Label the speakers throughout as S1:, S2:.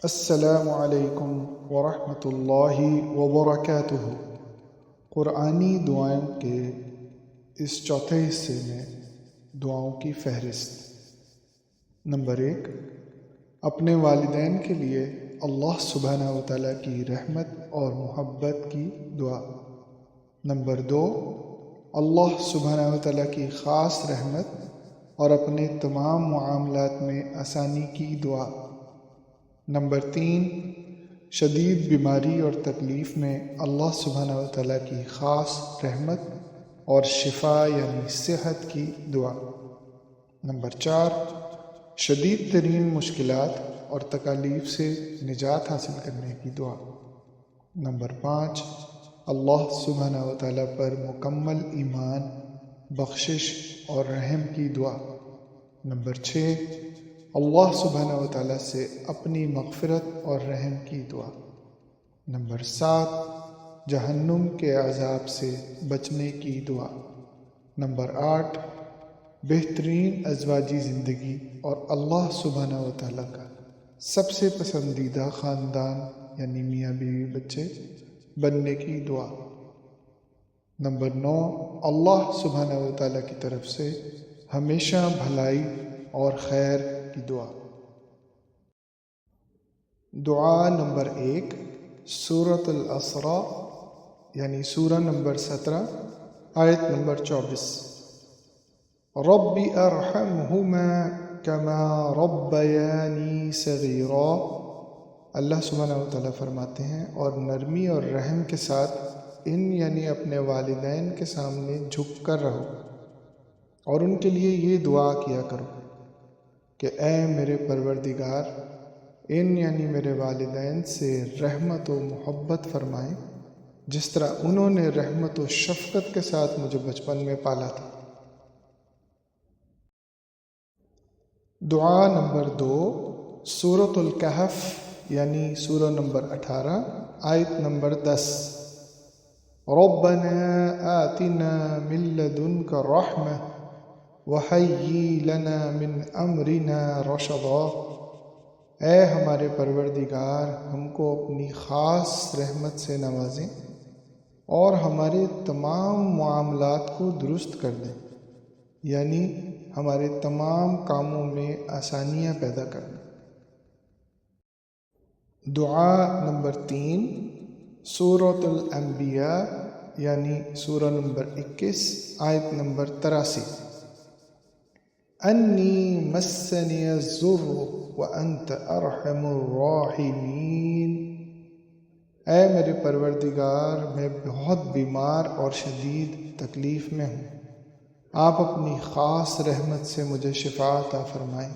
S1: السلام علیکم ورحمۃ اللہ وبرکاتہ۔ قرآنی دعائوں کے اس چوتھے حصے میں دعاؤں کی فہرست۔ نمبر 1، اپنے والدین کے لیے اللہ سبحانہ و تعالیٰ کی رحمت اور محبت کی دعا۔ نمبر 2، اللہ سبحانہ و تعالیٰ کی خاص رحمت اور اپنے تمام معاملات میں آسانی کی دعا۔ نمبر 3، شدید بیماری اور تکلیف میں اللہ سبحانہ و تعالیٰ کی خاص رحمت اور شفا یعنی صحت کی دعا۔ نمبر 4، شدید ترین مشکلات اور تکالیف سے نجات حاصل کرنے کی دعا۔ نمبر 5، اللہ سبحانہ و تعالیٰ پر مکمل ایمان، بخشش اور رحم کی دعا۔ نمبر 6، اللہ سبحانہ و تعالیٰ سے اپنی مغفرت اور رحم کی دعا۔ نمبر 7، جہنم کے عذاب سے بچنے کی دعا۔ نمبر 8، بہترین ازواجی زندگی اور اللہ سبحانہ و تعالیٰ کا سب سے پسندیدہ خاندان یعنی میاں بیوی بچے بننے کی دعا۔ نمبر 9، اللہ سبحانہ و تعالیٰ کی طرف سے ہمیشہ بھلائی اور خیر کی دعا۔ دعا نمبر 1، سورۃ الاسراء یعنی سورہ نمبر 17 آیت نمبر 24۔ رب ارحمہما کما ربیانی صغیرا۔ اللہ سبحانہ و تعالیٰ فرماتے ہیں، اور نرمی اور رحم کے ساتھ ان یعنی اپنے والدین کے سامنے جھک کر رہو، اور ان کے لیے یہ دعا کیا کرو کہ اے میرے پروردگار، ان یعنی میرے والدین سے رحمت و محبت فرمائیں جس طرح انہوں نے رحمت و شفقت کے ساتھ مجھے بچپن میں پالا تھا۔ دعا نمبر 2، سورۃ الکہف یعنی سورہ نمبر 18 آیت نمبر 10۔ ربنا آتنا من لدنک رحمہ وہیئ لنا من امرنا رشدا۔ اے ہمارے پروردگار، ہم کو اپنی خاص رحمت سے نوازیں اور ہمارے تمام معاملات کو درست کر دیں، یعنی ہمارے تمام کاموں میں آسانیاں پیدا کر دیں۔ دعا نمبر 3، سورۃ الانبیاء یعنی سورہ نمبر 21 آیت نمبر 83۔ انی مسنی الضر وانت ارحم الراحمین۔ اے میرے پروردگار، میں بہت بیمار اور شدید تکلیف میں ہوں، آپ اپنی خاص رحمت سے مجھے شفا عطا فرمائیں،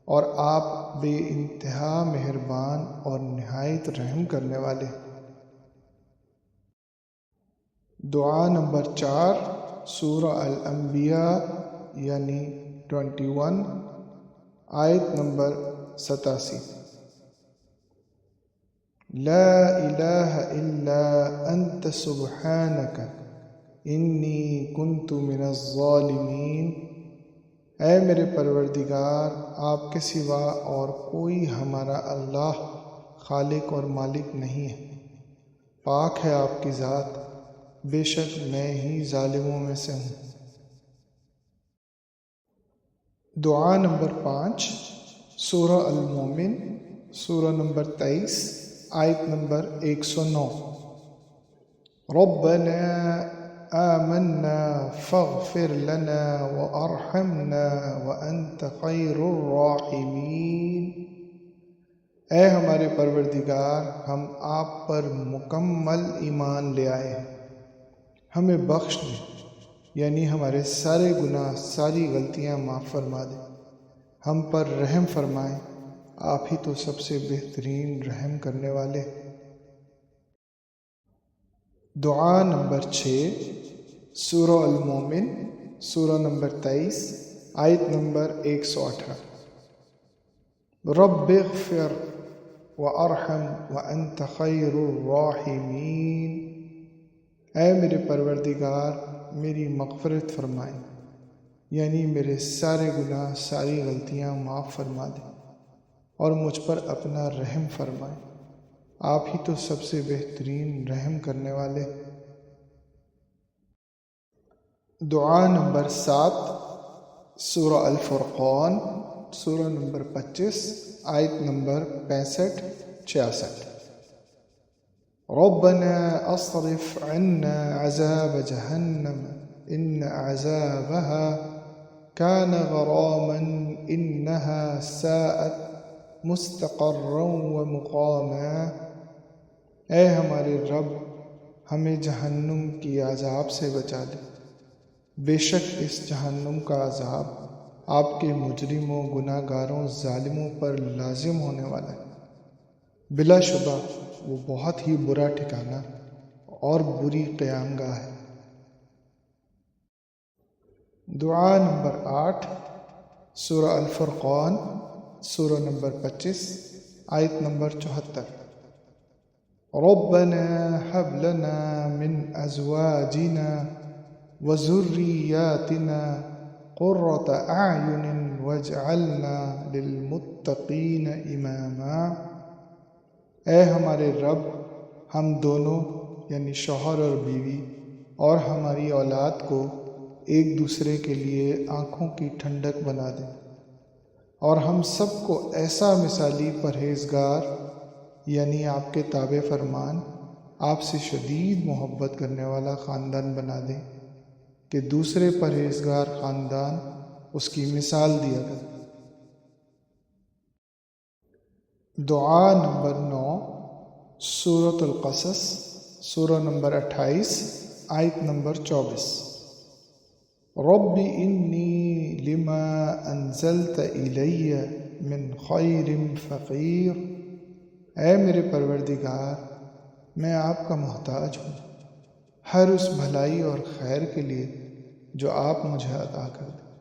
S1: اور آپ بے انتہا مہربان اور نہایت رحم کرنے والے ہیں۔ دعا نمبر 4، سورہ الانبیاء یعنی 21 آیت نمبر 87۔ لا الہ الا انت سبحانک انی کنت من الظالمین۔ اے میرے پروردگار، آپ کے سوا اور کوئی ہمارا اللہ خالق اور مالک نہیں ہے، پاک ہے آپ کی ذات، بے شک میں ہی ظالموں میں سے ہوں۔ دعا نمبر 5، سورہ المومن سورہ نمبر 23 آیت نمبر 109۔ ربنا آمنا فاغفر لنا وارحمنا وانت خیر الراحمین۔ اے ہمارے پروردگار، ہم آپ پر مکمل ایمان لے آئے ہیں، ہمیں بخش دیں، یعنی ہمارے سارے گناہ، ساری غلطیاں معاف فرما دیں، ہم پر رحم فرمائیں، آپ ہی تو سب سے بہترین رحم کرنے والے۔ دعا نمبر 6، سورہ المومن سورہ نمبر 23 آیت نمبر 118۔ رب اغفر وارحم وانت خیر الراحمین۔ اے میرے پروردگار، میری مغفرت فرمائیں، یعنی میرے سارے گناہ، ساری غلطیاں معاف فرما دیں، اور مجھ پر اپنا رحم فرمائیں، آپ ہی تو سب سے بہترین رحم کرنے والے۔ دعا نمبر 7، سورہ الفرقان، سورہ نمبر 25، آیت نمبر 65-66۔ ربنا اصرف عنا عذاب جہنم ان عذابها كان غراما انها ساءت مستقرا ومقاما۔ اے ہمارے رب، ہمیں جہنم کی عذاب سے بچا لے، بے شک اس جہنم کا عذاب آپ کے مجرموں، گناہ گاروں، ظالموں پر لازم ہونے والا ہے۔ بلا شبہ وہ بہت ہی برا ٹھکانہ اور بری قیام گاہ ہے۔ دعا نمبر 8، سورہ الفرقان، سورہ نمبر 25، آیت نمبر 74۔ ربنا هب لنا من ازواجنا وذریاتنا قرة اعین واجعلنا للمتقین اماما۔ اے ہمارے رب، ہم دونوں یعنی شوہر اور بیوی اور ہماری اولاد کو ایک دوسرے کے لیے آنکھوں کی ٹھنڈک بنا دیں، اور ہم سب کو ایسا مثالی پرہیزگار یعنی آپ کے تابع فرمان، آپ سے شدید محبت کرنے والا خاندان بنا دیں کہ دوسرے پرہیزگار خاندان اس کی مثال دیا کرے۔ دعا نمبر 9، سورۃ القصص، سورہ نمبر 28، آیت نمبر 24۔ رب انی لما انزلت الی من خیر فقیر۔ اے میرے پروردگار، میں آپ کا محتاج ہوں ہر اس بھلائی اور خیر کے لیے جو آپ مجھے عطا کر دیں۔